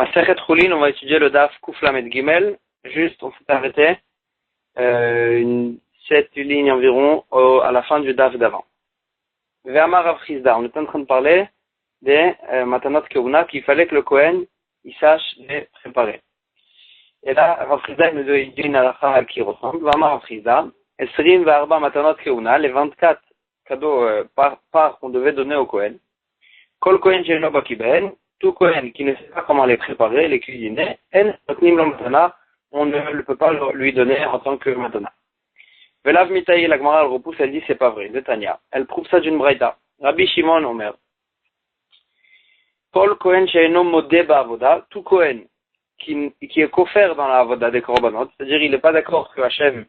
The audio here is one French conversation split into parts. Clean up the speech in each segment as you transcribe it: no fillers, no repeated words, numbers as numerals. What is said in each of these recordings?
Masechet Choulin, on va étudier le Daf Kuf Lamed Gimel. Juste, on s'est arrêté 7 lignes environ à la fin du Daf d'avant. Ve'amar Rav Chizda, on est en train de parler des Matanot Keuna qu'il fallait que le Kohen il sache les préparer. Et là, Rav Chizda nous dit une halakha qui ressemble. Ve'amar Rav Chizda, Esrim ve'arba Matanot Keuna, les 24 cadeaux par qu'on devait donner au Kohen. Kol Kohen she'eno baki ben, tout Kohen qui ne sait pas comment les préparer, les cuisiner, en notnim lo matana, on ne peut pas lui donner en tant que matana. Velav mitaï, la Gemara elle repousse, elle dit c'est pas vrai, de Tanya. Elle prouve ça d'une braïta. Rabbi Shimon Omer. Kol Kohen she'eno modé ba'avoda, tout Kohen qui est coffert dans la avoda des korbanot, c'est-à-dire il n'est pas d'accord que Hachem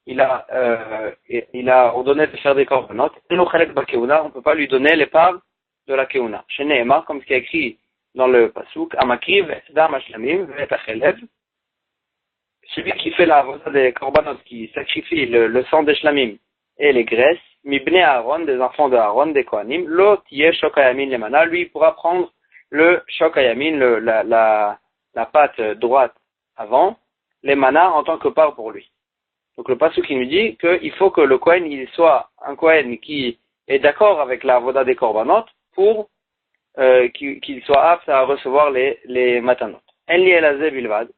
il a ordonné de faire des korbanot, on ne peut pas lui donner les parts de la keuna. Chez Nehemar, comme ce qui est écrit dans le pasuk, Amakriv, Dam Ashlamim, Vetachelev, celui qui fait la voda des korbanot, qui sacrifie le sang des shlamim et les graisses, Mibne Aaron, des enfants de Aaron, des kohanim, Lo Tiye Shokayamin Lemana, lui il pourra prendre le Shokayamin, la patte droite avant, Lemana en tant que part pour lui. Donc le pasuk qui nous dit qu'il faut que le kohen il soit un kohen qui est d'accord avec la voda des korbanot pour qu'il soit apte à recevoir les matanot. Enli elazé bilvad.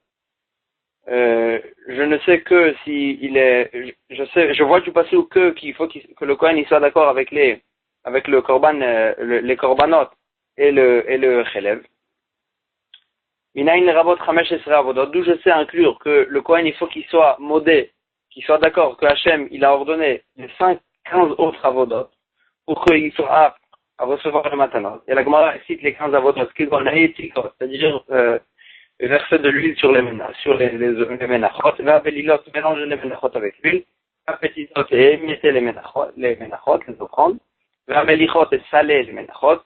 Je ne sais que si il est, je vois du pasuk qu'il faut que le kohen il soit d'accord avec le korban, les korbanot et le chelev. Minayin rabot chamesh esra avodot. D'où je sais inclure que le kohen il faut qu'il soit modé, qu'il soit d'accord que Hachem il a ordonné les 15 autres avodot pour qu'il soit apte à recevoir le matanot. Et la Gemara cite les 15 avodot, c'est-à-dire verser de l'huile sur les menachot, mélanger les menachot avec l'huile, appétitot et émietter les menachot, les offrandes, melichot et saler les menachot,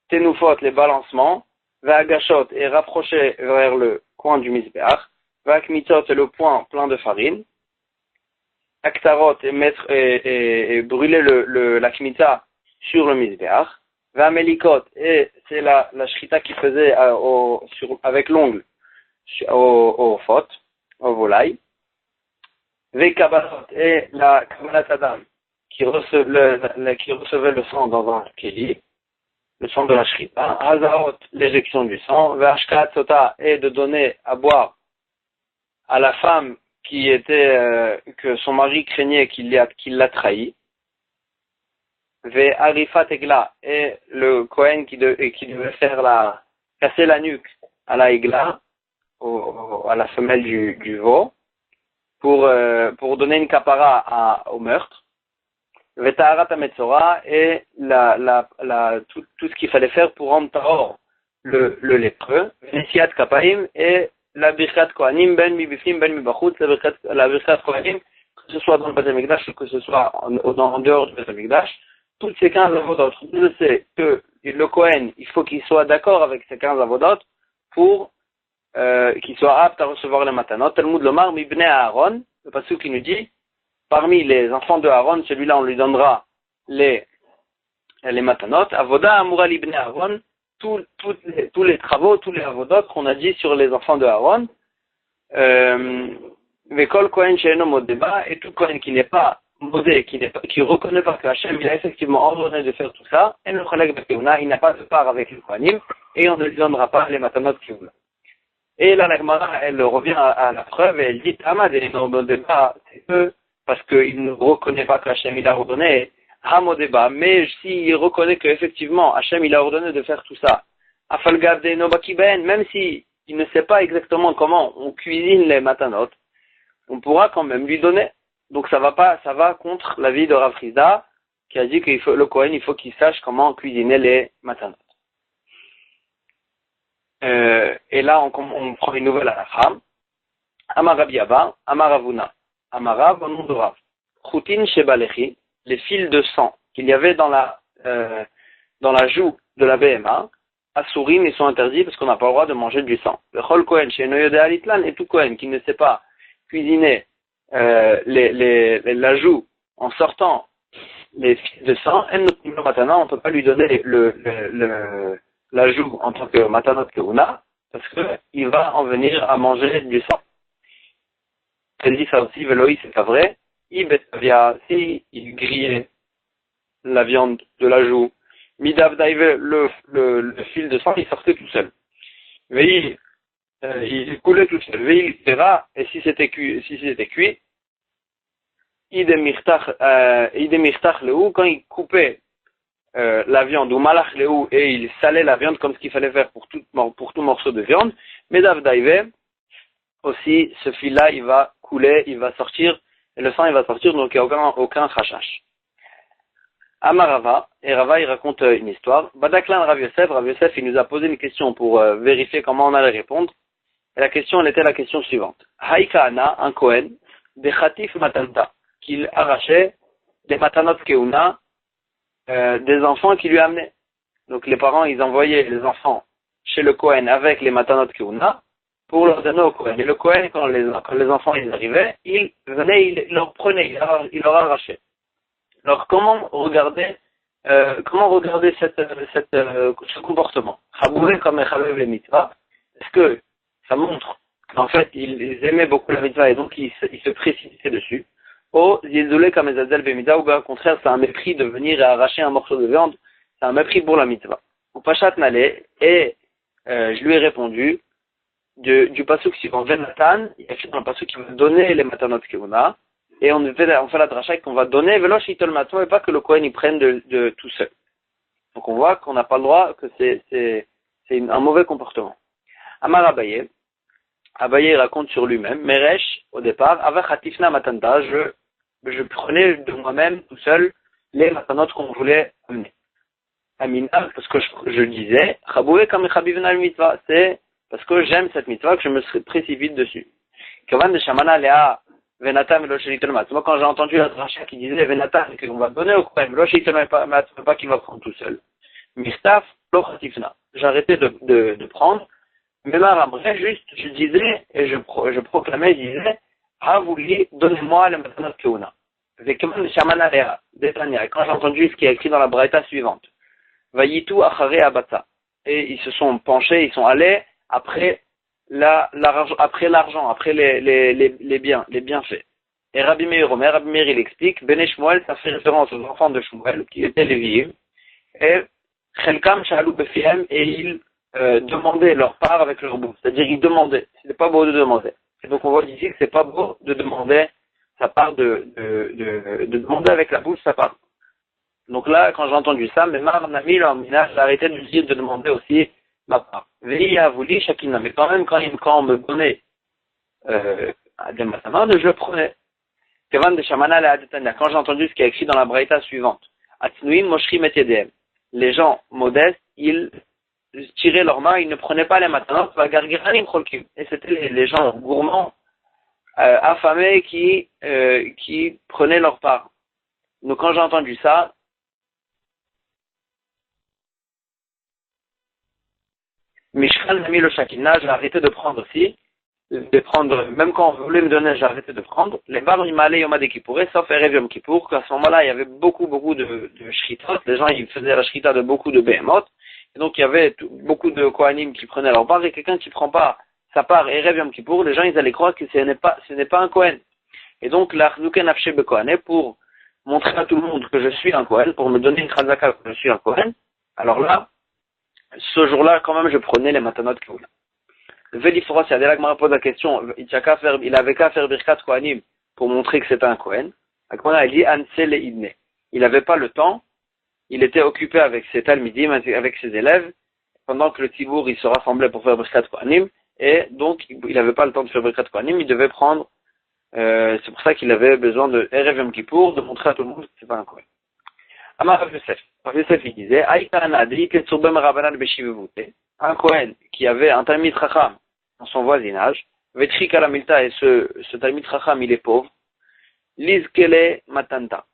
ténoufot les balancements, agachot et rapprocher vers le coin du misbeach, akmitot et le point plein de farine, aktarot et brûler la kmita sur le misbeach, melikot et c'est la shrita qui faisait avec l'ongle au fot, au volaille, Vekabalot et la Kabbalat Adam qui recevait le sang dans un keli, le sang de la shrita, Hazaot, l'éjection du sang, Vashkat Sota et de donner à boire à la femme qui était que son mari craignait qu'il l'a trahi, Ve Arifat Egla et le Kohen qui devait faire casser la nuque à la Egla, à la femelle du veau, pour donner une kapara au meurtre. Vetaharat Ametzora et tout ce qu'il fallait faire pour rendre tahor le lépreux. Nesiat Kapaim et la birkat Kohanim ben mibifnim ben mibachut, la birkat Kohanim, que ce soit dans le Beit HaMikdash ou que ce soit en dehors du Beit HaMikdash. Toutes ces 15 avodot, je sais que le Kohen, il faut qu'il soit d'accord avec ces 15 avodot pour qu'il soit apte à recevoir les matanot. Talmud Lomar, Mibne Aaron, le pasuk qui nous dit, parmi les enfants de Aaron, celui-là on lui donnera les matanot. Avoda Amura Libne Aaron, tous les travaux, tous les avodot qu'on a dit sur les enfants de Aaron, Vekol Kohen She'eno Modeba, et tout Kohen qui n'est pas modé, qui reconnaît pas que Hachem il a effectivement ordonné de faire tout ça, et le Chalek Bekeuna, il n'a pas de part avec le Kohanim, et on ne lui donnera pas les matanot Keuna. Et là, la Gemara, elle revient à la preuve, et elle dit, Tamad, et non, Modeba, c'est eux, parce qu'il ne reconnaît pas que Hachem il a ordonné, Hamodeba, mais s'il reconnaît qu'effectivement, Hachem il a ordonné de faire tout ça, Afalgad et Nobakiben, même si il ne sait pas exactement comment on cuisine les matanot, on pourra quand même lui donner. Donc ça va contre l'avis de Rav Chizda, qui a dit qu'il faut, le Kohen, il faut qu'il sache comment cuisiner les matanot. Et là, on prend une nouvelle halakha. Amar Rabbi Abba, Amar Ravuna, Amar Rav, au nom de Rav. Choutin shebalechi, les fils de sang qu'il y avait dans la joue de la BMA, Asurim, ils sont interdits parce qu'on n'a pas le droit de manger du sang. Le Chol Kohen she'eno yodeh alitlan, et tout Kohen qui ne sait pas cuisiner la joue en sortant les fils de sang, on ne peut pas lui donner la joue en tant que matanot keuna, parce que il va en venir à manger du sang. Elle dit ça aussi, Veloï, c'est pas vrai. Si il grillait la viande de la joue, Midav Daive, le fil de sang, il sortait tout seul. Mais il coulait tout seul. Veil sera, et si c'était cuit, Idemirtach leou, quand il coupait la viande, ou malach leou, et il salait la viande comme ce qu'il fallait faire pour tout morceau de viande, Medav Daive, aussi, ce fil-là, il va couler, il va sortir, et le sang, il va sortir, donc il n'y a aucun chachash. Amarava, et Rava, il raconte une histoire. Badaklan Rav Yosef, il nous a posé une question pour vérifier comment on allait répondre. Et la question, elle était la question suivante. Haïkaana, un Kohen, des Khatif Matanta, qu'il arrachait des Matanot Keuna, des enfants qu'il lui amenait. Donc les parents, ils envoyaient les enfants chez le Kohen avec les Matanot Keuna pour leur donner au Kohen. Et le Kohen, quand les enfants ils arrivaient, il venait, il leur prenait, il leur arrachait. Alors comment regarder ce comportement? Est-ce que ça montre qu'en fait ils aimaient beaucoup la mitzvah et donc ils se précipitaient dessus? Ou zilzoulé comme Ezazel b'mitzvah, ou bien au contraire c'est un mépris de venir et arracher un morceau de viande, c'est un mépris pour la mitzvah. Ou Pachat Nalé, et je lui ai répondu du pasuk suivant Venatan, il y a écrit dans le pasuk qui va donner les matanot keuna. Et on fait la dracha qu'on va donner velosh itol matmo et pas que le Kohen y prenne de tout seul. Donc on voit qu'on n'a pas le droit, que c'est un mauvais comportement. Amar Abaye raconte sur lui-même, Meresh, au départ, avec Hatifna Matanta, je prenais de moi-même tout seul les matanot qu'on voulait amener. Amina, parce que je disais, Chaboué comme Chabivna al mitzvah, c'est parce que j'aime cette mitzvah que je me précipite dessus. Kavan de Shamana Léa, Venatan Veloshitolmat. Moi, quand j'ai entendu la dracha qui disait Venatan, qu'on va donner au Kohen, Veloshitolmat, pas qu'il va prendre tout seul. Mistaf, Lochatifna. J'arrêtais de prendre. Mais là, après, juste, je disais, et je proclamais, je disais, Havouli, donnez-moi le Matanot Keuna. Vekaman Shamana Lea, Detania. Quand j'ai entendu ce qui est écrit dans la braïta suivante, Vayitu Achare Abata. Et ils se sont penchés, ils sont allés après l'argent, après les biens, les bienfaits. Et Rabbi Meir, il explique, Bene Shmuel, ça fait référence aux enfants de Shmuel, qui étaient les Lévi'im, et Chelkam Shalou Befiem, et ils demandaient leur part avec leur bouche. C'est-à-dire, ils demandaient. C'était pas beau de demander. Et donc, on voit ici que c'est pas beau de demander sa part de demander avec la bouche sa part. Donc là, quand j'ai entendu ça, mais Nami, j'ai arrêté de dire de demander aussi ma part. Veilla voulu chacun, mais quand même, quand on me donnait des matamades, je le prenais. Kevan de Shamana la Adetania, quand j'ai entendu ce qui est écrit dans la braïta suivante, Atnuim Moshrim et Yedem, les gens modestes, ils tiraient leurs mains, ils ne prenaient pas les matanot, et c'était les gens gourmands, affamés qui prenaient leur part. Donc quand j'ai entendu ça, Mishkan a mis le Shakina, j'ai arrêté de prendre aussi, même quand on voulait me donner, j'ai arrêté de prendre. Les barbes, il m'allait Yom Kippour, sauf Erev Yom Kippour, qu'à ce moment-là, il y avait beaucoup de shritot, les gens, ils faisaient la shrita de beaucoup de behemoth, et donc il y avait beaucoup de kohanim qui prenaient leur part, et quelqu'un qui prend pas sa part Erev Yom Kippour, les gens, ils allaient croire que ce n'est pas un kohen. Et donc, l'Arzuken Afshe Bekohané, pour montrer à tout le monde que je suis un kohen, pour me donner une chazaka que je suis un kohen, alors là, ce jour-là, quand même, je prenais les matanot keuna. Vélifora, c'est là que me pose la question, il avait qu'à faire Birkat Kohanim pour montrer que c'était un Kohen. Il dit Ansel et Idne. Il n'avait pas le temps, il était occupé avec ses talmidim, avec ses élèves, pendant que le Tibour il se rassemblait pour faire Birkat Kohanim, et donc il n'avait pas le temps de faire Birkat Kohanim, il devait prendre, c'est pour ça qu'il avait besoin de Erev Yom Kippour, de montrer à tout le monde que c'est pas un Kohen. Amar Rav Yosef, il disait, un Kohen qui avait un Talmid Chacham dans son voisinage, Vetri Kalamilta, et ce Talmid Chacham, il est pauvre, Lizkele Matanta.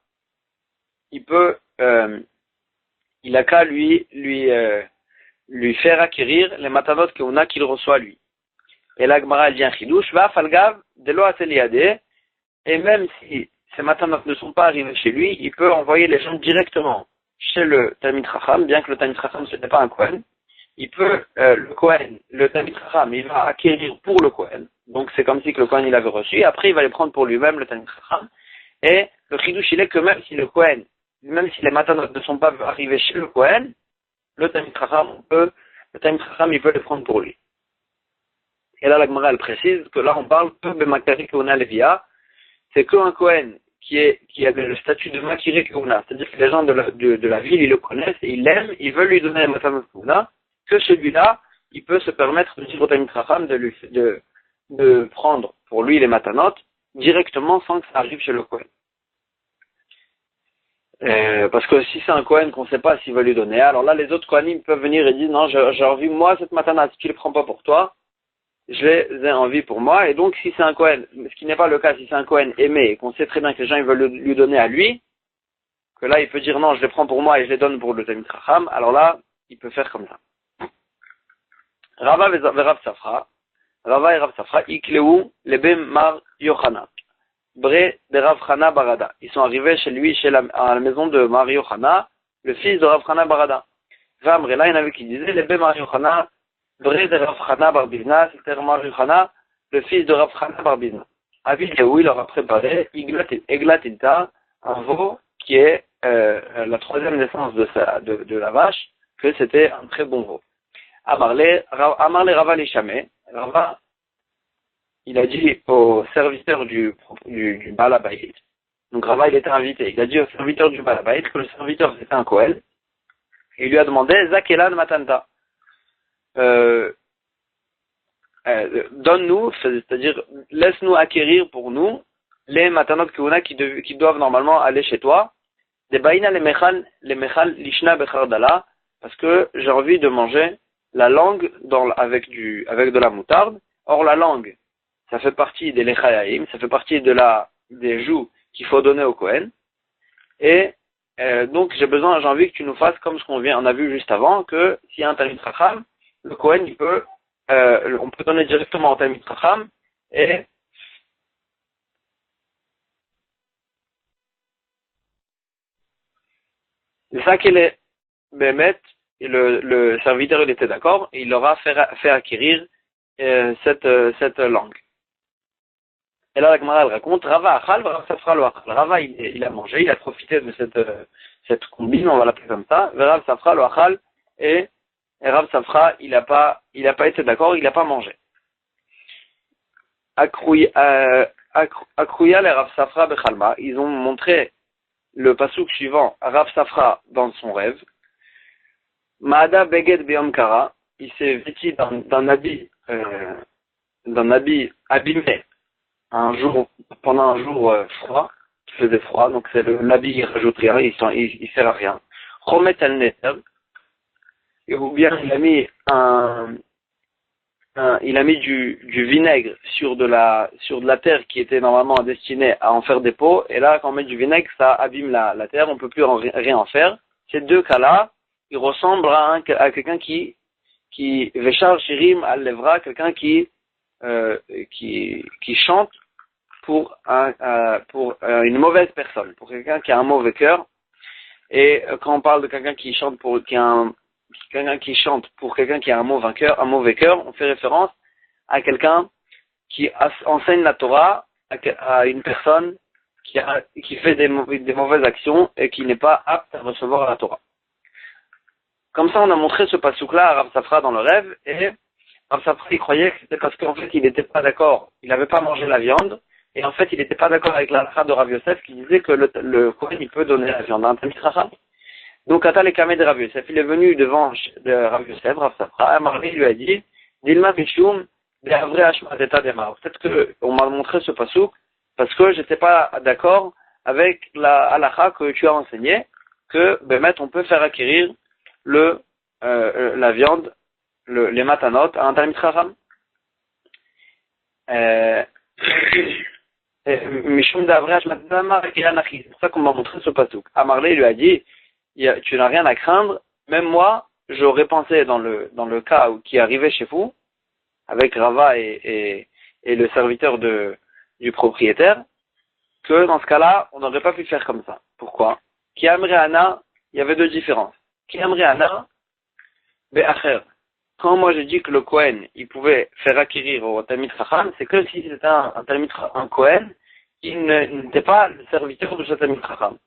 Il a qu'à lui faire acquérir les matanot qu'il reçoit lui. Et la Gemara, elle dit un chidouche, va falgav, de lo ateliade, et même si ces matanot ne sont pas arrivés chez lui, il peut envoyer les gens directement chez le Talmid Chacham, bien que le Talmid Chacham ce n'est pas un Kohen. le Kohen, le Talmid Chacham, il va acquérir pour le Kohen. Donc c'est comme si que le Kohen il avait reçu. Et après il va les prendre pour lui-même, le Talmid Chacham. Et le Chidouche il est que même si le Kohen, même si les matanot ne sont pas arrivés chez le Kohen, le Talmid Chacham il peut les prendre pour lui. Et là la Gemara elle précise que là on parle que de Makari Keuna Levia, c'est qu'un Kohen qui avait le statut de Makiri Keuna, c'est-à-dire que les gens de la ville ils le connaissent, et ils l'aiment, ils veulent lui donner la matanot Keuna, que celui-là, il peut se permettre de dire au Talmid Chacham de prendre pour lui les matanot directement sans que ça arrive chez le Kohen. Parce que si c'est un Kohen qu'on ne sait pas s'il va lui donner, alors là les autres Kohanim peuvent venir et dire non, j'ai envie moi cette matana, si tu ne le prends pas pour toi, je les ai envie pour moi. Et donc si c'est un Kohen, ce qui n'est pas le cas, si c'est un Kohen aimé et qu'on sait très bien que les gens ils veulent lui donner à lui, que là il peut dire non, je les prends pour moi et je les donne pour le Talmid Chacham, alors là il peut faire comme ça. Rava et Rav Safra, Rava et Rav Safra, Ikleu lebem Mar Yochana, Bre de Rav Chana Barada. Ils sont arrivés chez lui, à la maison de Mar Yochana, le fils de Rav Chana Barada. Vamre, là il y en avait qui disaient lebem Mar Yochana, Bre de Rav Chana Bar Bizna, c'était Mar Yochana, le fils de Rav Chana Bar Bizna. Avidiaou, il leur a préparé Eglatinta, un veau qui est la troisième naissance de la vache, que c'était un très bon veau. Amarle Rava Lishame, Rava, il a dit au serviteur du Baal Habayit, donc Rava il était invité, il a dit au serviteur du Baal Habayit que le serviteur c'était un Kohen, et il lui a demandé Zakelan Matanta, donne-nous, c'est-à-dire laisse-nous acquérir pour nous les matanot keuna qui doivent normalement aller chez toi, des baïna les mechal lishna bechardala, parce que j'ai envie de manger la langue avec de la moutarde. Or la langue, ça fait partie des lechayaim, ça fait partie des joues qu'il faut donner au Kohen. Et donc j'ai envie que tu nous fasses comme on a vu juste avant, que s'il y a un Talmid Chacham, le Kohen on peut donner directement au Talmid Chacham, et c'est ça qu'il est Bémet. Et le serviteur il était d'accord, et il leur a fait acquérir cette langue. Et là la Gemara elle raconte Rava achal, Rav Safra lo achal. Rava il a mangé, il a profité de cette combine, on va l'appeler comme ça. Rav Safra lo achal, et Rav Safra il a pas été d'accord, il a pas mangé. Akrouya les Rav Safra bechalma, ils ont montré le pasouk suivant à Rav Safra dans son rêve. Maada Beged Beyom Kara, il s'est vêtu d'un habit abîmé pendant un jour froid, qui faisait froid, donc c'est l'habit qui rajoute rien, il sert à rien. Chomet al Neter, ou bien il a mis du vinaigre sur de la terre qui était normalement destinée à en faire des pots, et là quand on met du vinaigre, ça abîme la terre, on peut plus rien en faire. Ces deux cas-là, il ressemble à quelqu'un qui Veshar Shirim al-Levra, quelqu'un qui chante pour une mauvaise personne, pour quelqu'un qui a un mauvais cœur. Et quand on parle de quelqu'un qui chante pour quelqu'un qui a un mauvais cœur, on fait référence à quelqu'un qui enseigne la Torah à une personne qui fait des mauvaises actions et qui n'est pas apte à recevoir la Torah. Comme ça, on a montré ce pasouk-là à Rav Safra dans le rêve, et Rav Safra, il croyait que c'était parce qu'en fait, il n'était pas d'accord, il n'avait pas mangé la viande, et en fait, il n'était pas d'accord avec la halakha de Rav Yosef, qui disait que le Kohen, il peut donner la viande à un Talmid Chacham. Donc, Atal et Kameh de Rav Yosef, il est venu devant Rav Yosef, Rav Safra, Amarli lui a dit, Dilma Mishum, de Avre Hashmateta Demar. Peut-être qu'on m'a montré ce pasouk, parce que j'étais pas d'accord avec la halakha que tu as enseignée, que, on peut faire acquérir la viande, les matanot à un Talmid Chacham. Mishum d'Avreach Matama et Anachis. C'est pour ça qu'on m'a montré ce pasouk. Amarlé lui a dit, tu n'as rien à craindre, même moi, j'aurais pensé dans le cas qui arrivait chez vous, avec Rava et le serviteur du propriétaire, que dans ce cas-là, on n'aurait pas pu faire comme ça. Pourquoi? Ki Amre Ana, il y avait deux différences. Qui aimerait Anna, Be'acher. quand moi j'ai dit que le Kohen, il pouvait faire acquérir au Talmid Chacham, c'est que si c'était un Kohen qui n'était pas le serviteur de ce Talmid Chacham.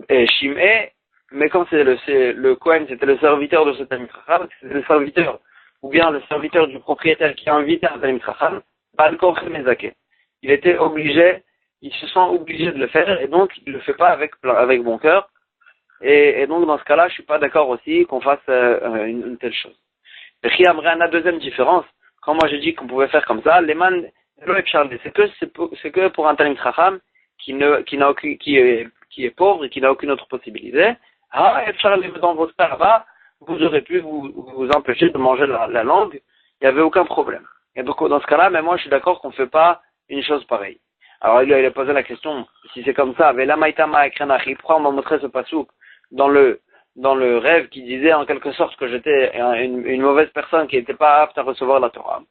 Et Shim'e, mais quand le Kohen, c'était le serviteur de ce Talmid Chacham, c'était le serviteur, ou bien le serviteur du propriétaire qui a invité un Talmid Chacham, Bal Korche Mezake. Il était obligé, il se sent obligé de le faire, et donc il le fait pas avec bon cœur. Et donc, dans ce cas-là, je suis pas d'accord aussi qu'on fasse une telle chose. Et la deuxième différence, quand moi j'ai dit qu'on pouvait faire comme ça, l'Eman, c'est que pour un Talmid Chacham qui est pauvre et qui n'a aucune autre possibilité. Ah, dans votre là-bas, vous aurez pu vous empêcher de manger la langue, il n'y avait aucun problème. Et donc, dans ce cas-là, même moi, je suis d'accord qu'on ne fait pas une chose pareille. Alors, il a posé la question, si c'est comme ça, mais la maïtama ekrenachi, pourquoi on m'a montré ce pasouk dans le rêve qui disait en quelque sorte que j'étais une mauvaise personne qui n'était pas apte à recevoir la Torah.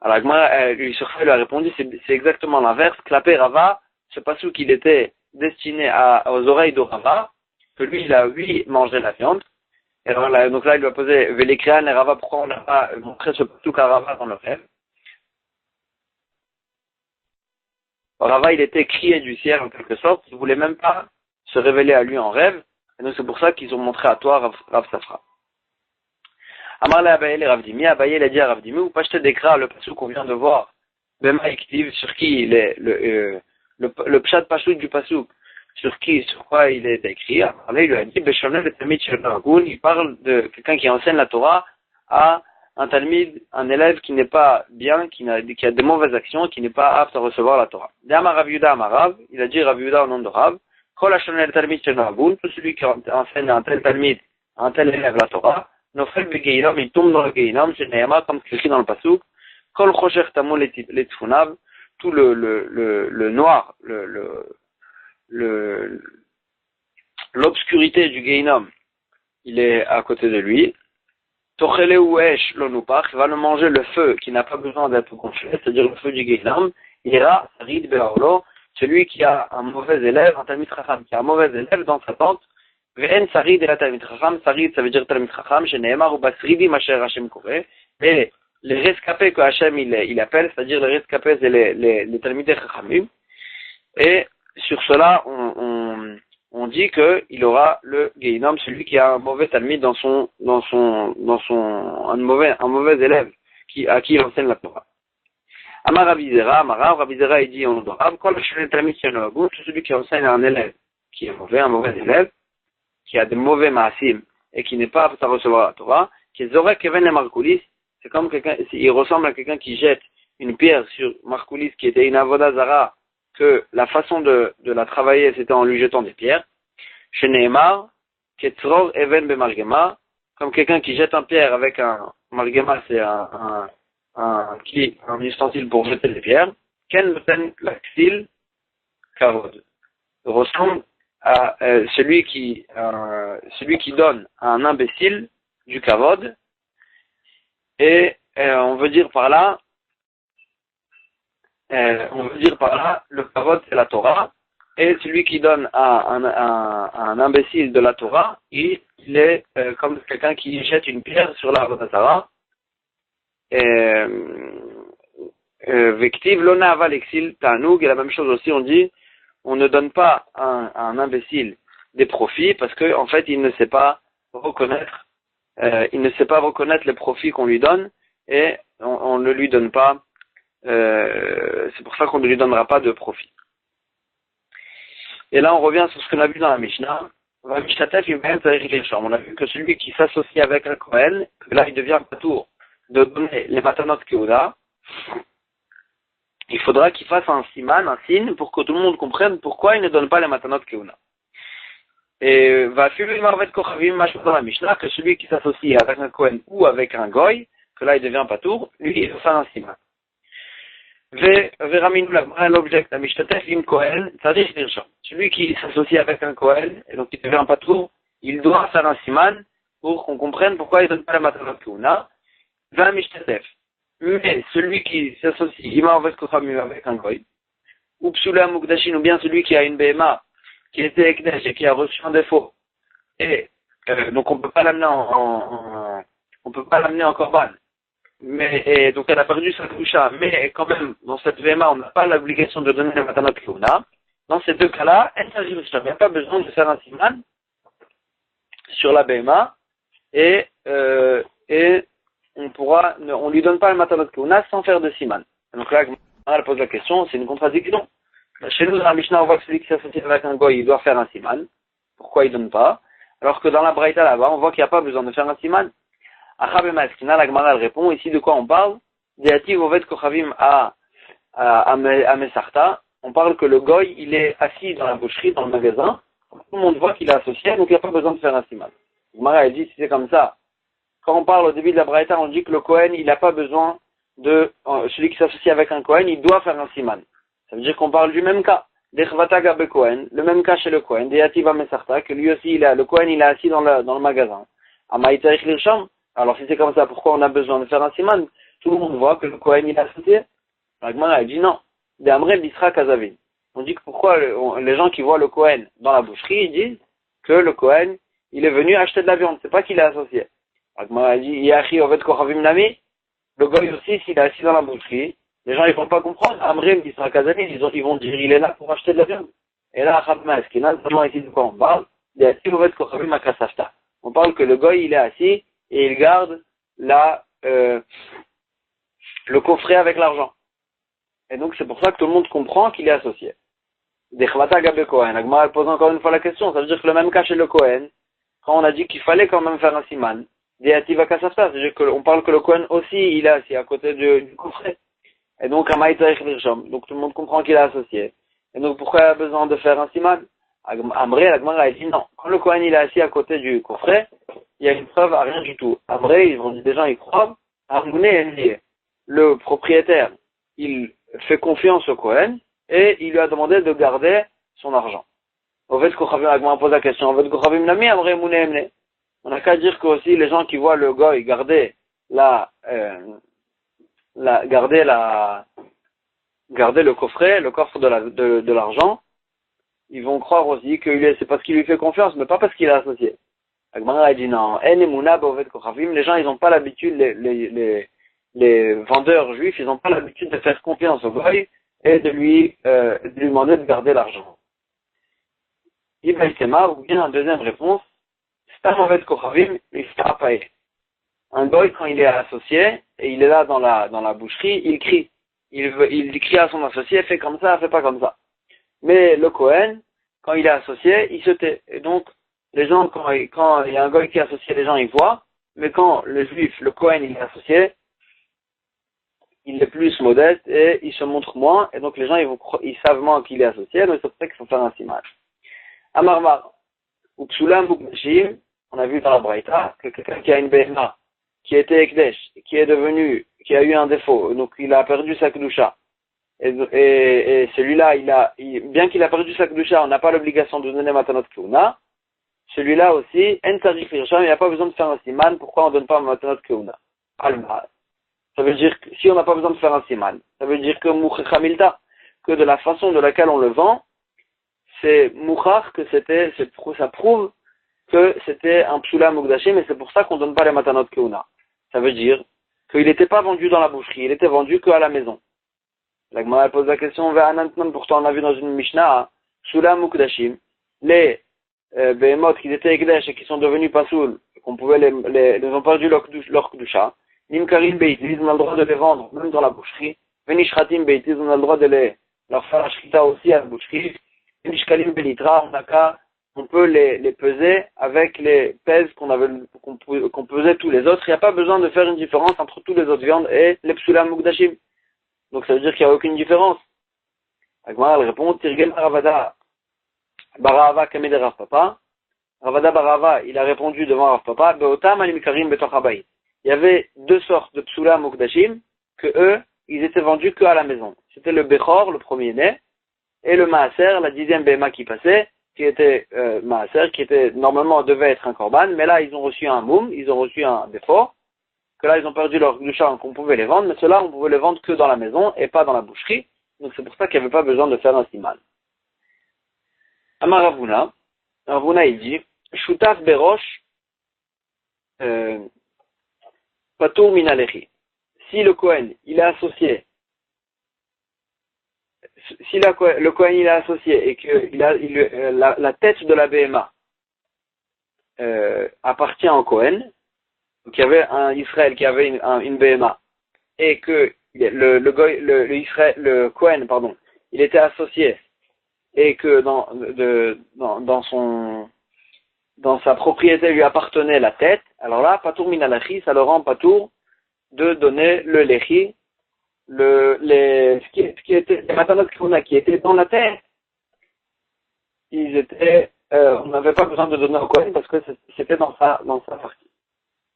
Alors moi, lui lui a répondu, c'est exactement l'inverse. Clapé Rava, ce pasouk il était destiné aux oreilles de Rava, que lui il a mangé la viande. Et alors là, donc là il lui a posé Vélékréan et Rava, pourquoi on n'a pas montré ce pasouk à Rava dans le rêve. Rava il était crié du ciel en quelque sorte, il voulait même pas se révéler à lui en rêve. Et donc c'est pour ça qu'ils ont montré à toi Rav Safra. Amar le Abaye le Rav Dimi, Abaye il a dit à Rav Dimi, ou pas jeter d'écran le pasouk qu'on vient de voir, Bema Ektiv, sur qui le pshat pasouk du pasouk, sur quoi il est écrit. Alors là il lui a dit, Beshonel le Talmid Shel Nagoun, il parle de quelqu'un qui enseigne la Torah à un Talmid, un élève qui n'est pas bien, qui a des mauvaises actions, qui n'est pas apte à recevoir la Torah. D'Amar Rav Yuda Amarav, il a dit Rav Yuda au nom de Rav, tout celui qui enseigne à un tel Talmid, à un tel élève la Torah, Nofel Begeinom, il tombe dans le Geinom, c'est Nehema, comme c'est écrit dans le Pasuk, Kol Chocher Tamou les Tfunav, tout le noir, l'obscurité du Geinom, il est à côté de lui. Tochele Uesh Lonupach, il va le manger le feu qui n'a pas besoin d'être gonflé, c'est-à-dire le feu du Geinom, ira Rid Be'aolo, celui qui a un mauvais élève, un Talmid Chacham, qui a un mauvais élève dans sa tente, Ve'en Sarid et la Talmid Chacham, Sarid ça veut dire Talmid Chacham, chez Nehemar ou Basridi, Masher Hashem Koré, et les rescapés que Hashem il appelle, c'est-à-dire les rescapés c'est les Talmid Chachamim, et sur cela on dit qu'il aura le Geinom, celui qui a un mauvais Talmid un mauvais élève à qui il enseigne la Torah. Amar Rabizera, il dit en Rav, quand le Talmid Shenoagou, c'est celui qui enseigne à un élève qui est mauvais, un mauvais élève, qui a des mauvais maasim et qui n'est pas apte à recevoir la Torah, qui est Zorek Even le Markoulis, c'est comme quelqu'un, il ressemble à quelqu'un qui jette une pierre sur Markoulis qui était une avoda zara, que la façon de la travailler c'était en lui jetant des pierres. Chez Nehemar, Ketzror Even be Margema, comme quelqu'un qui jette un pierre avec un Margema, c'est un ustensile pour jeter les pierres, Ken Beten Laksil Kavod, ressemble à celui qui donne à un imbécile du Kavod, et on veut dire par là, le Kavod c'est la Torah, et celui qui donne à un imbécile de la Torah, il est comme quelqu'un qui jette une pierre sur la Vodazara. Vective, l'ona aval exil tanoug, et la même chose aussi, on dit, on ne donne pas à un imbécile des profits parce que, en fait, il ne sait pas reconnaître les profits qu'on lui donne et on ne lui donne pas, c'est pour ça qu'on ne lui donnera pas de profit. Et là, on revient sur ce qu'on a vu dans la Mishnah. On a vu que celui qui s'associe avec un Kohen, là, il devient patour de donner les matanot Keuda, il faudra qu'il fasse un siman, un signe, pour que tout le monde comprenne pourquoi il ne donne pas les matanot Keuda. Et va suivre Marvet Kochavim, dans la Mishnah, que celui qui s'associe avec un Kohen ou avec un Goy, que là il devient patour, lui il va faire un siman. L'objet la Mishtatef im Kohen, c'est-à-dire celui qui s'associe avec un Kohen, et donc il devient patour, il doit faire un siman pour qu'on comprenne pourquoi il ne donne pas la matanot Keuda. Mais celui qui s'associe avec un goy, ou psula mukdashin, ou bien celui qui a une BMA, qui était ekdesh et qui a reçu un défaut, et donc on peut pas l'amener on peut pas l'amener en korban. Mais donc elle a perdu sa kdusha, mais quand même dans cette VMA on n'a pas l'obligation de donner le matanot keuna. Dans ces deux cas-là, il n'y a pas besoin de faire un siman sur la BMA et on lui donne pas le matanot keuna sans faire de siman. Donc là, elle pose la question, c'est une contradiction. Chez nous, dans la Mishnah, on voit que celui qui s'associe avec un goy, il doit faire un siman. Pourquoi il donne pas? Alors que dans la Braïta là-bas, on voit qu'il n'y a pas besoin de faire un siman. Achabema Eskina, la Gemara répond, ici de quoi on parle? Deati Vovet Kochavim à Mesarta. On parle que le goy, il est assis dans la boucherie, dans le magasin. Tout le monde voit qu'il est associé, donc il n'y a pas besoin de faire un siman. Gemara, elle dit, si c'est comme ça, quand on parle au début de la Braïta, on dit que le Kohen, il n'a pas besoin celui qui s'associe avec un Kohen, il doit faire un siman. Ça veut dire qu'on parle du même cas. Dechvata Gabe Kohen, le même cas chez le Kohen, Deyativa Mesarta, que lui aussi, le Kohen, il est assis dans le magasin. Amaïtaïch Lirsham. Alors si c'est comme ça, pourquoi on a besoin de faire un siman? Tout le monde voit que le Kohen, il est associé. L'Agmara, elle dit non. D'Amre Bisra Kazavin. On dit que pourquoi les gens qui voient le Kohen dans la boucherie, ils disent que le Kohen, il est venu acheter de la viande. C'est pas qu'il est associé. L'Agmara, elle dit, Yachi Oved Kochavim Nami. Le goy aussi, s'il est assis dans la boucherie, les gens ils vont pas comprendre. Amrim, qui sera Kazanin, ils vont dire il est là pour acheter de la viande. Et là, Chabma Eskina, seulement ici de quoi on parle? On parle que le goy il est assis et il garde le coffret avec l'argent. Et donc c'est pour ça que tout le monde comprend qu'il est associé. Dechvata Gabe Kohen. Agmara pose encore une fois la question. Ça veut dire que le même cas chez le Kohen, quand on a dit qu'il fallait quand même faire un siman, c'est-à-dire qu'on parle que le Kohen aussi, il est assis à côté du coffret. Et donc, donc tout le monde comprend qu'il est associé. Et donc, pourquoi il a besoin de faire un siman? Amré, la Gemara, elle dit non. Quand le Kohen, il est assis à côté du coffret, il y a une preuve à rien du tout. Amré, ils vont dire, des gens, ils croient. Amré, le propriétaire, il fait confiance au Kohen et il lui a demandé de garder son argent. Au fait, la Gemara pose la question. Au fait, Kochavim Nami, Amré, Mouné, Emne. On n'a qu'à dire que aussi les gens qui voient le goy garder garder le coffret, le coffre de l'argent, ils vont croire aussi que c'est parce qu'il lui fait confiance, mais pas parce qu'il est associé. Agmara a dit non, les gens ils n'ont pas l'habitude, les vendeurs juifs, ils n'ont pas l'habitude de faire confiance au goy et de lui demander de garder l'argent. Ou bien en deuxième réponse, un goy, quand il est associé, et il est là dans la boucherie, il crie. Il crie à son associé, fais comme ça, fais pas comme ça. Mais le Kohen, quand il est associé, il se tait. Et donc, les gens, quand il y a un goy qui est associé, les gens ils voient. Mais quand le juif, le Kohen, il est associé, il est plus modeste et il se montre moins. Et donc, les gens, ils savent moins qu'il est associé, donc c'est pour ça qu'il faut faire un simage. Amarmar, ou Psulam, ou Bashim, on a vu dans la Braïta que quelqu'un qui a une BMA, qui était Ekdesh, qui a eu un défaut, donc il a perdu sa Kedusha. Et celui-là, bien qu'il a perdu sa Kedusha, on n'a pas l'obligation de donner Matanot Keuna. Celui-là aussi, En Tarif Irsham, il n'y a pas besoin de faire un siman, pourquoi on ne donne pas Matanot Keuna? Alma. Ça veut dire que si on n'a pas besoin de faire un siman, ça veut dire que Mouchechamilta, que de la façon de laquelle on le vend, c'est Mouchach, ça prouve que c'était un psula mukdashim, et c'est pour ça qu'on donne pas les matanot keuna. Ça veut dire qu'il n'était pas vendu dans la boucherie, il était vendu qu'à la maison. La Gemara pose la question, pourtant on a vu dans une Mishnah, psula mukdashim, les behemoth qui étaient ekdesh et qui sont devenus pasoul, qu'on pouvait les ont perdu leur kdusha, nimkarim beitiz, on a le droit de les vendre même dans la boucherie, venishratim beitiz, on a le droit de leur faire la shrita aussi à la boucherie, venishkalim belitra, on peut les peser avec les pèses qu'on pesait tous les autres. Il n'y a pas besoin de faire une différence entre tous les autres viandes et les psula mukdashim. Donc ça veut dire qu'il n'y a aucune différence. Agmar, elle répond, Tirgem Ravada Barava Kamede Rav Papa. Ravada Barava, il a répondu devant Rav Papa, Beotam alimikarim betoch habayit. Il y avait deux sortes de psula mukdashim que eux, ils étaient vendus qu'à la maison. C'était le Bechor, le premier-né, et le Maaser, la 10e Bema qui passait, qui était Maaser, qui était normalement devait être un korban, mais là ils ont reçu un moum, ils ont reçu un défaut, que là ils ont perdu leur gloucha, qu'on pouvait les vendre, mais ceux-là on pouvait les vendre que dans la maison et pas dans la boucherie, donc c'est pour ça qu'il n'y avait pas besoin de faire un siman. Amar Ravuna il dit, Shutaf Berosh Patour minalechi. Si le Kohen, il est associé, si le Kohen il est associé et que la tête de la BMA appartient au Kohen, donc il y avait un Israël qui avait une BMA, et que le Kohen, pardon, il était associé, et que dans sa propriété lui appartenait la tête, alors là, patour minalachi, ça le rend patour de donner le lechi, les matanot qu'on a qui étaient dans la tête, on n'avait pas besoin de donner au Kohen parce que c'était dans sa partie.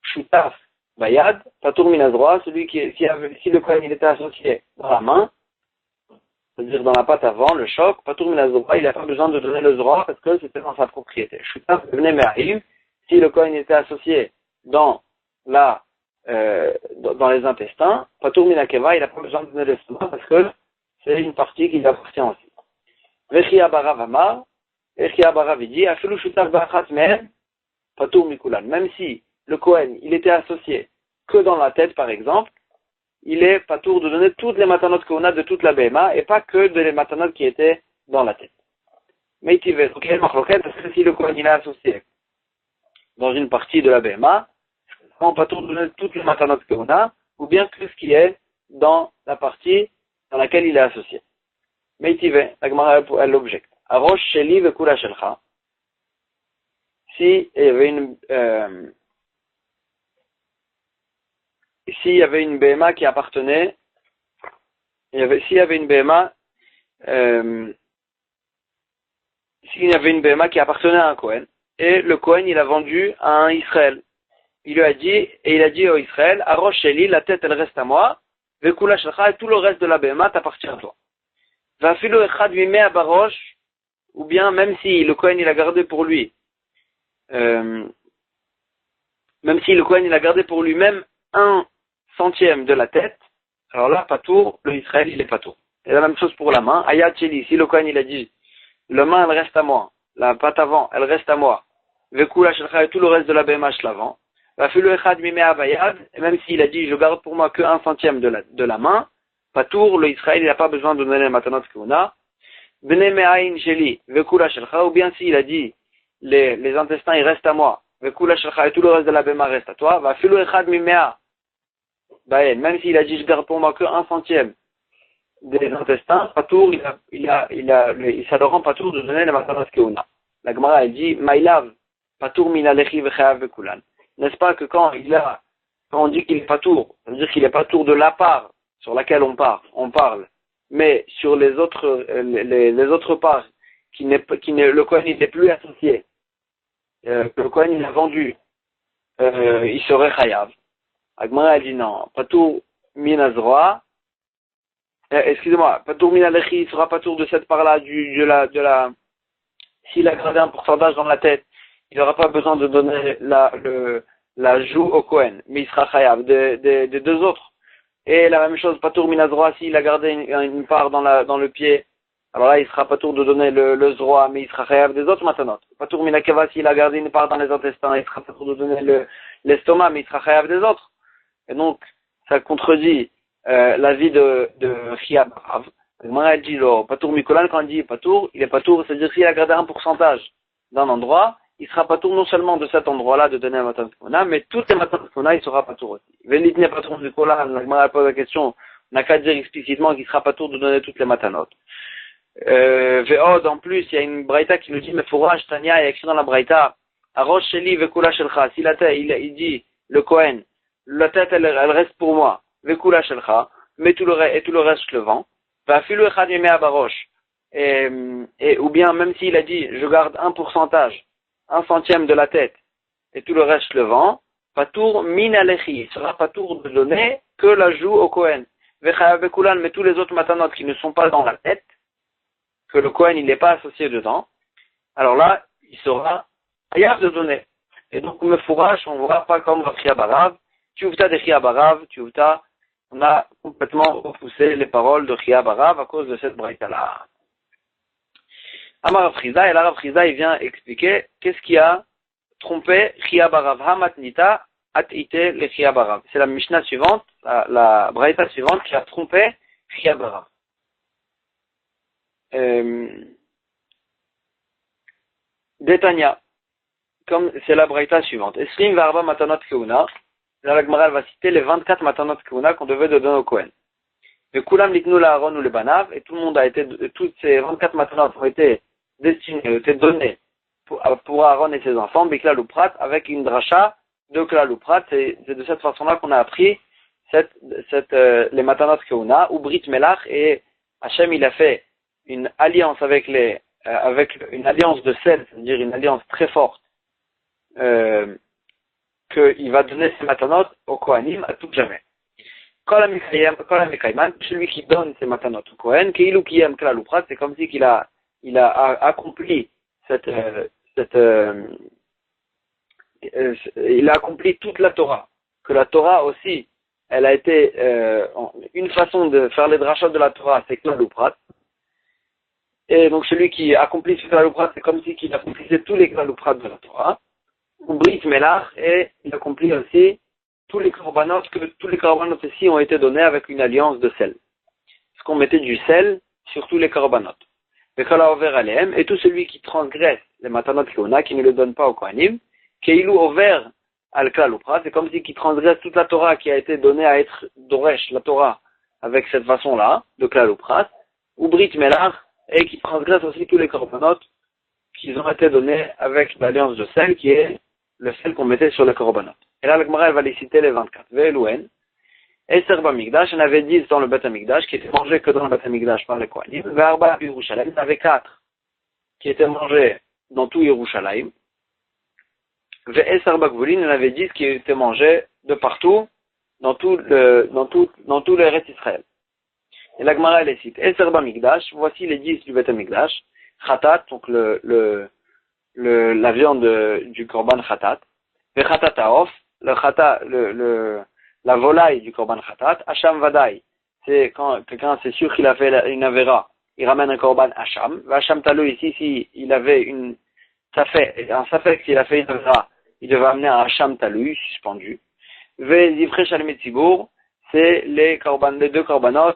Shutaf bayad, patour minazroa, si le Kohen il était associé dans la main, c'est-à-dire dans la patte avant, le choc, patour minazroa, il n'a pas besoin de donner le zroa parce que c'était dans sa propriété. Shutaf venait me'ahiv, si le Kohen était associé dans les intestins, patour minakeva, il n'a pas besoin de donner l'estomac parce que c'est une partie qui lui appartient aussi. Vechia barav amar, Vechia barav dit, afelu shutaf bachat mehem, patour mikulan. Même si le Kohen, il était associé que dans la tête, par exemple, il est patour de donner toutes les matanotes qu'on a de toute la BMA et pas que de les matanotes qui étaient dans la tête. Mais il va parce que si le Kohen il est associé dans une partie de la BMA, on pas tout donner toutes les matanotes qu'on a, ou bien que ce qui est dans la partie dans laquelle il est associé. Mais il va, la Gemara elle l'objecte. Arosh sheli vekula shelcha. S'il y avait une BMA qui appartenait, s'il y avait une BMA qui appartenait à un Kohen, et le Kohen il a vendu à un Israël. Il a dit au Israël, Arosh sheli, la tête elle reste à moi, vekula shelcha, et tout le reste de la BMA t'appartient à toi. Vafilo echad mimeh abarosh, ou bien même si le Kohen il a gardé pour lui, même un centième de la tête, alors là, patour, le Israël, il est patour. Et la même chose pour la main. Ayat Sheli, si le Kohen, il a dit, la main, elle reste à moi, la patte avant, elle reste à moi, Vekula Shelcha et tout le reste de la BMA, je l'avant. Vafilu Echad Mimea Bayad, et même s'il a dit, je garde pour moi que un centième de la main, patour, le Israël, il n'a pas besoin de donner les matanot qu'on a. Bnei Me'ain Sheli, Vekula Shelcha, ou bien s'il a dit, les intestins, ils restent à moi, Vekula Shelcha et tout le reste de la BMA reste à toi, Vafilu Echad Mimea même s'il a dit je garde pour moi que un centième des intestins, patour, ça le rend patour de donner les matanot qu'on a. La Gemara elle dit Maïlav, patour minalechi vechayav vekulan. N'est-ce pas que quand on dit qu'il est patour, ça veut dire qu'il est patour de la part sur laquelle on parle, mais sur les autres parts le Kohen n'est plus associé, que le Kohen il a vendu, il serait chayav. Agmara a dit non, patour minazroa, patour minalechi, il sera patour de cette part-là, s'il a gardé un pourcentage dans la tête, il n'aura pas besoin de donner la joue au Kohen, mais il sera chayav des deux autres. Et la même chose, patour minazroa, s'il a gardé une part dans le pied, alors là, il sera patour de donner le zroa, mais il sera chayav des autres matanot. Patour minakeva, s'il a gardé une part dans les intestins, il sera patour de donner l'estomac, mais il sera chayav des autres. Et donc, ça contredit l'avis de Chia Barav. Elle dit, patour mikolan, quand on dit patour, il est patour, c'est-à-dire s'il a gardé un pourcentage d'un endroit, il sera patour non seulement de cet endroit-là de donner un matanot qu'on a, mais toutes les matanot qu'on a, il sera patour aussi. Velitne patour mikolan, la pose la question, on n'a qu'à dire explicitement qu'il sera patour de donner toutes les matanot. Ve'od, en plus, il y a une braïta qui nous dit, mais fourrage, Tania, il y a écrit dans la braïta, Arosh sheli vekula shelcha, si la tête, il dit, le Kohen, la tête, elle reste pour moi. Vekula shelcha, mais tout le reste, je le vends. Vafilu echad mimea barosh. Ou bien, même s'il a dit, je garde un pourcentage, un centième de la tête, et tout le reste, je le vends. Patour minalechi. Il sera patour de donner que la joue au Kohen. Vechayav vekulan, mais tous les autres matanot qui ne sont pas dans la tête, que le Kohen, il n'est pas associé dedans. Alors là, il sera chayav de donner. Et donc, me fourrage, on ne voit pas comme Chia Barav. Tchouvta de Chia Barav, on a complètement repoussé les paroles de Chia Barav à cause de cette braïta-là. Amar Rav Chizda, et là Rav Chizda, il vient expliquer qu'est-ce qui a trompé Chia Barav. Hamatnita, atite le Chiabarav. C'est la Mishnah suivante, la Braïta suivante qui a trompé Chiabarav. Détania, comme c'est la Braïta suivante. Esrim Varba Matanot Keuna. Là, la Gemara va citer les 24 Matanot Keuna qu'on devait donner au Kohen. Le Kulam Liknu la Aaron ou le Banav, et tout le monde a été, toutes ces 24 Matanot ont été destinées, ont été données pour Aaron et ses enfants, Bikla Prat, avec une dracha de Klal Prat. C'est de cette façon-là qu'on a appris les Matanot Keuna, ou Brit Melach, et Hachem il a fait une alliance avec une alliance de sel, c'est-à-dire une alliance très forte, qu'il va donner ses matanot au Kohanim à tout jamais. Celui qui donne ses matanot au Kohen, c'est comme si il a accompli il a accompli toute la Torah. Que la Torah aussi, elle a été une façon de faire les drachot de la Torah, c'est Klal Prat. Et donc celui qui accomplit ce Klal Prat, c'est comme si il accomplissait tous les Klal Prat de la Torah. Ou Brit Melach, et il accomplit aussi tous les korbanot ici ont été donnés avec une alliance de sel. Parce qu'on mettait du sel sur tous les korbanot. Et tout celui qui transgresse les matanot keuna, qui ne le donne pas au Kohanim, Keilu over al Klal Prat, c'est comme si qui transgresse toute la Torah qui a été donnée à être Doresh, la Torah, avec cette façon-là, de Klal Prat, ou Brit Melach, et qui transgresse aussi tous les korbanot qui ont été donnés avec l'alliance de sel, qui est le sel qu'on mettait sur les korbanot. Et là, la Gemara, elle va les citer les 24. Ve'elouen, Eser Bamikdash, il y en avait 10 dans le Beth Amikdash, qui étaient mangés que dans le Beth Amikdash par les Kohanim. Ve'arba Yerushalayim, il y en avait 4 qui étaient mangés dans tout Yerushalayim. Ve'eser Bakvulin, il y en avait 10 qui étaient mangés de partout, dans tout l'Eretz Israël. Et la Gemara, elle les cite. Eser Bamikdash, voici les 10 du Beth Amikdash. Khatat, donc la viande du korban khatat, le khatat aof, la volaille du korban khatat, hacham vadai, c'est quand quelqu'un c'est sûr qu'il a fait une avera, il ramène un korban hacham, hacham talou ici, si il avait un safek s'il a fait une avera, il devait amener un hacham talou suspendu. Ve zivre shalem tzibour, c'est les deux korbanot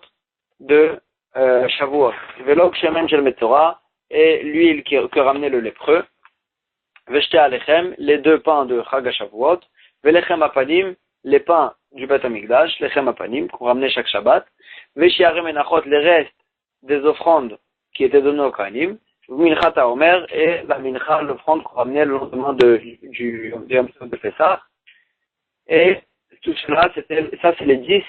de Shavuot. Velok shemen shel metzora, et l'huile que ramenait le lépreux. Veshte alechem, les 2 pains de Chag HaShavuot, velechem apanim, les pains du Beth Amikdash, lechem apanim, qu'on ramenait chaque Shabbat, veshiarem menachot, les restes des offrandes qui étaient données au Kohanim, minchat haomer, et la mincha, l'offrande qu'on ramenait le lendemain du Yom Tov de Pessah. Et tout cela, c'est les 10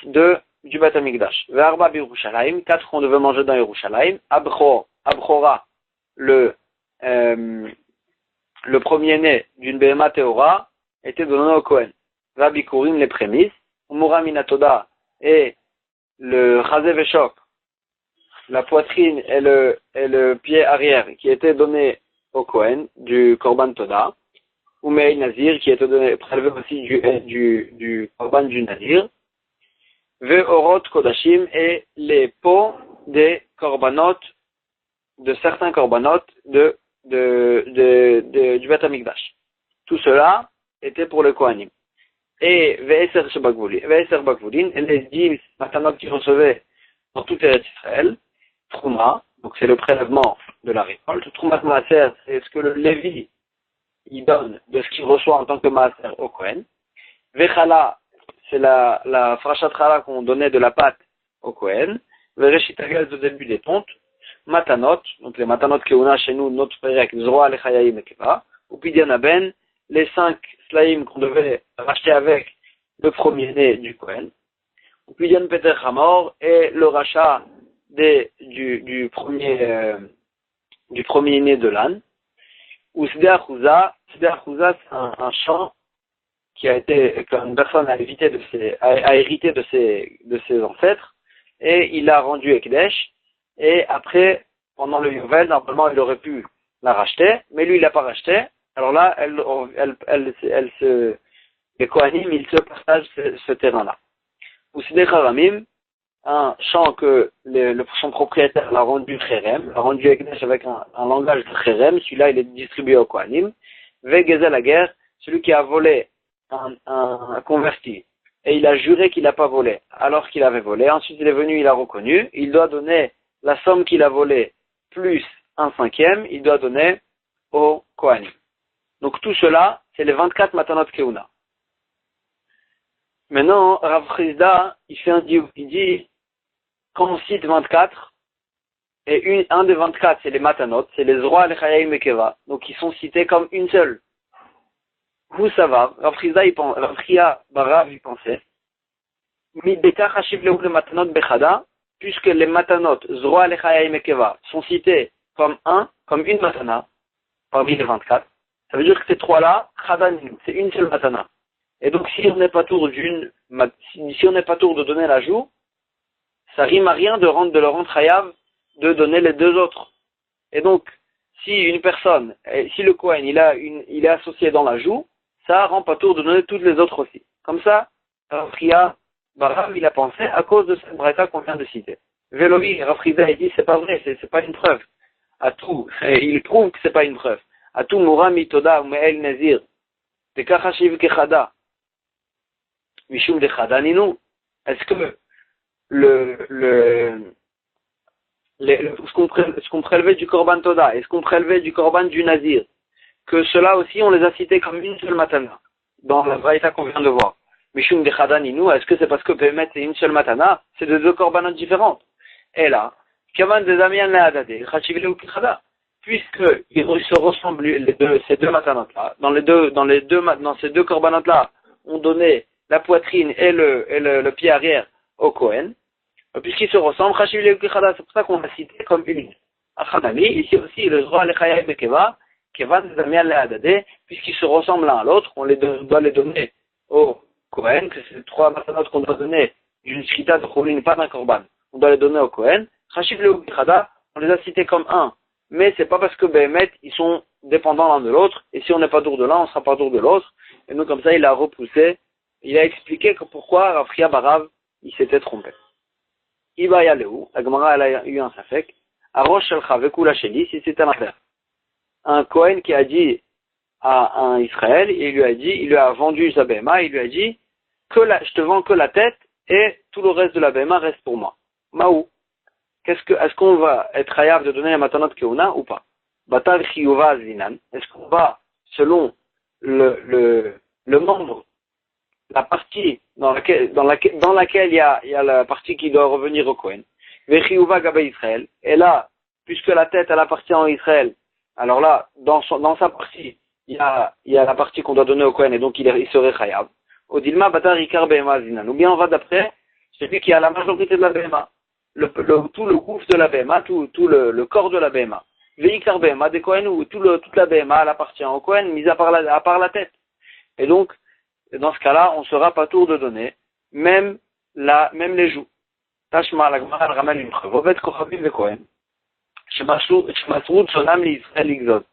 du Beth Amikdash. Ve'arba b'Yerushalayim, 4 qu'on devait manger dans Yerushalayim, Abchora, le premier-né d'une Behema Teora était donné au Kohen. Rabikurim, les prémices, Umura Minatoda, et le Chazé Veshok, la poitrine et le pied arrière qui était donné au Kohen du Korban Toda, Umei Nazir, qui était prélevé aussi du Korban du Nazir, Ve'orot Kodashim, et les peaux des Korbanot, de certains Korbanot du Beth Amikdash. Tout cela était pour le Kohanim. Et Ve'eser Bakvulin, et les 10 matanot qui recevaient dans toute l'Eretz Israël, Trouma, donc c'est le prélèvement de la récolte. Troumat Maaser, c'est ce que le Lévi il donne de ce qu'il reçoit en tant que Maaser au Kohen. Vechala, c'est la frachat chala qu'on donnait de la pâte au Kohen. Vereshitagal, au début des tontes. Matanot, donc les matanot keuna chez nous, notre pérec, Zroa Lechayim et Keva, ou Pidianaben, les 5 slaim qu'on devait racheter avec le premier-né du Kohen, ou Pidian Peter Hamor, et le rachat du premier-né de l'âne, ou Sdea Chouza, c'est un champ qui a été, qu'une personne a hérité de ses ancêtres, et il l'a rendu Ekdesh. Et après, pendant le Yovel, normalement, il aurait pu la racheter, mais lui, il l'a pas racheté. Alors là, les Kohanim, ils se partagent ce terrain-là. Ou Sideh Haramim, un champ que son propriétaire l'a rendu Kherem, l'a rendu Ekdesh avec un langage de Kherem, celui-là, il est distribué au Kohanim. Vegezel la guerre, celui qui a volé un converti, et il a juré qu'il n'a pas volé, alors qu'il avait volé, ensuite il est venu, il a reconnu, il doit donner la somme qu'il a volée, plus un cinquième, il doit donner au Kohanim. Donc tout cela, c'est les 24 matanot keuna. Maintenant, Rav Chizda, il fait un diou, il dit, quand on cite 24, et un des 24, c'est les matanot, c'est les rois, les chayim et keva, donc ils sont cités comme une seule. Vous savez, Rav Chizda, Rav Chia Barav, il pensait, Midbekach hashiv lehu le matanot bechada, puisque les matanot, zroa, les chayim et keva, sont cités comme une matana, parmi les 24, ça veut dire que ces trois-là, chadanim, c'est une seule matana. Et donc, si on n'est pas tour de donner l'ajout, ça rime à rien de le rendre chayav, de donner les deux autres. Et donc, si une personne, si le Kohen, il est associé dans l'ajout, ça rend pas tour de donner toutes les autres aussi. Comme ça, Rafria Barav, il a pensé à cause de cette braïta qu'on vient de citer. Velovi, Rafrida, il dit, c'est pas vrai, c'est pas une preuve. À tout, il prouve que c'est pas une preuve. À tout, Mourami Toda, Me'el Nazir, Tekachashiv Kechada, Mishum de Chadaninu, est-ce que ce qu'on prélevait du Korban Toda et ce qu'on prélevait du Korban du Nazir, que cela aussi on les a cités comme une seule matana, dans la braïta qu'on vient de voir. Mishum de Chadaninu, est-ce que c'est parce que Bémet c'est une seule matana, c'est de deux Korbanot différentes? Et là, Kavan des Amian Leadade, Chachivile ou Kichada, puisque ils se ressemblent ces deux matanotes-là, dans ces deux Korbanot-là, on donnait la poitrine et le pied arrière au Kohen, puisqu'ils se ressemblent, c'est pour ça qu'on l'a cité comme une. Achanami, ici aussi, le roi Lechaya et Keva, puisqu'ils se ressemblent l'un à l'autre, on doit les donner au Kohen, que c'est trois matanotes qu'on doit donner d'une shrita de Choulin, pas d'un Korban. On doit les donner au Kohen. On les a cités comme un. Mais c'est pas parce que Béhémet, ils sont dépendants l'un de l'autre, et si on n'est pas dur de l'un, on sera pas dur de l'autre. Et donc, comme ça, il a repoussé. Il a expliqué que pourquoi Rafria Barav, il s'était trompé. Iba Yaleu, la Gemara, elle a eu un safek. Arosh Shelcha Vekula Sheli, si c'était l'inverse. Un Kohen qui a dit à un Israël, il lui a vendu sa Béma, il lui a dit, je te vends que la tête, et tout le reste de la Béma reste pour moi. Maou. Est-ce qu'on va être hayav de donner la matanot keuna ou pas? Batal chiyuva zinan. Est-ce qu'on va, selon le membre, la partie dans laquelle il y a la partie qui doit revenir au Kohen. Vechiyuva gabe Israël. Et là, puisque la tête, elle appartient à Israël, alors là, dans sa partie, il y a la partie qu'on doit donner au Kohen, et donc il serait chayav. Odilma batar ikar behema zinan. Ou bien on va d'après celui qui a la majorité de la behema. Tout le gouffre de la BMA, tout le corps de la BMA. Veikar BMA des Kohen, où toute la BMA, elle appartient au Kohen, mis à part la tête. Et donc, dans ce cas-là, on sera pas tour de donner, même les joues. Tashma, la Gemara, elle ramène une preuve. Ovet Kochavim ve Kohen. Shemasrut Sonam li Israël Exod.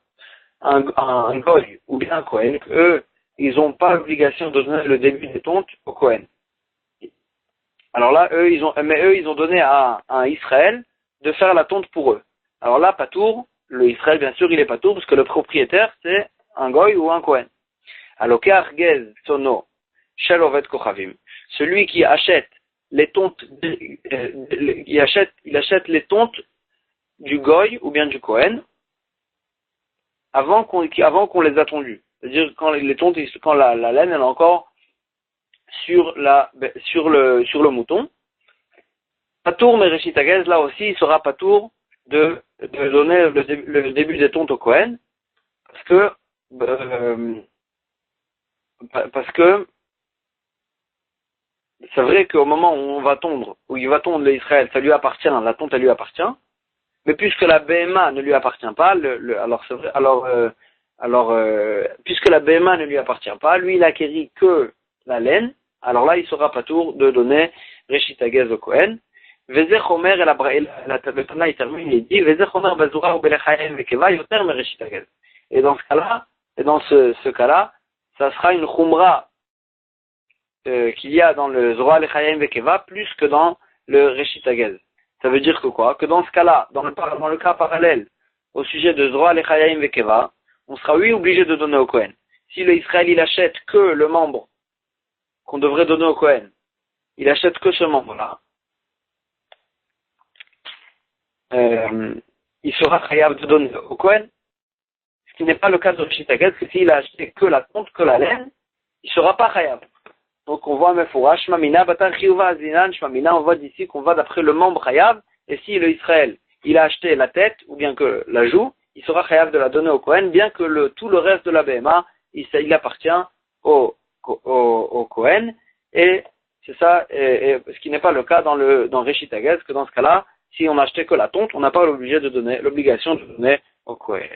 Un goy, ou bien un Kohen, eux, ils n'ont pas l'obligation de donner le début des tontes au Kohen. Alors là, eux, ils ont donné à un Israël de faire la tonte pour eux. Alors là, Patour, le Israël, bien sûr, il est Patour, parce que le propriétaire, c'est un Goy ou un Kohen. Alokar Gez Sono, Shel Ovet Kochavim. Celui qui achète les tontes, il achète les tontes du Goy ou bien du Kohen, avant qu'on les a tondues. C'est-à-dire quand la laine, elle est encore sur le mouton. Patour Mereshitagez, là aussi, il sera patour de donner le début des tontes au Kohen, parce que c'est vrai qu'au moment où il va tondre l'Israël, ça lui appartient, la tonte elle lui appartient, mais puisque la BMA ne lui appartient pas, puisque la BMA ne lui appartient pas, lui il acquérit que la laine. Alors là, il sera pas tour de donner Reshitagez au Kohen. Vezech Omer, le Tana, il termine, il dit, Vezech Omer Bazura ou Belechayem Vekeva, Yoter me Reshitagez. Et dans ce cas-là, ça sera une Khumra qu'il y a dans le Zora Lechayem Vekeva plus que dans le Reshitagez. Ça veut dire que quoi? Que dans ce cas-là, dans le cas parallèle, au sujet de Zora Lechayem Vekeva, on sera oui obligé de donner au Kohen. Si le Israël il achète que le membre qu'on devrait donner au Kohen, il achète que ce membre-là, il sera chayav de donner au Kohen, ce qui n'est pas le cas de Rishit Hagez, parce que s'il a acheté que la tonte, que la laine, il ne sera pas chayav. Donc on voit Mefoura, Shmamina, Batan Chiyuva Azinan, Shmamina, on voit d'ici qu'on va d'après le membre chayav, et si le Israël, il a acheté la tête, ou bien que la joue, il sera chayav de la donner au Kohen, bien que tout le reste de la BMA, il appartient au Kohen, et c'est ça, et ce qui n'est pas le cas dans Rishit Hagez, que dans ce cas-là, si on n'a acheté que la tonte, on n'a pas l'obligation de donner au Kohen.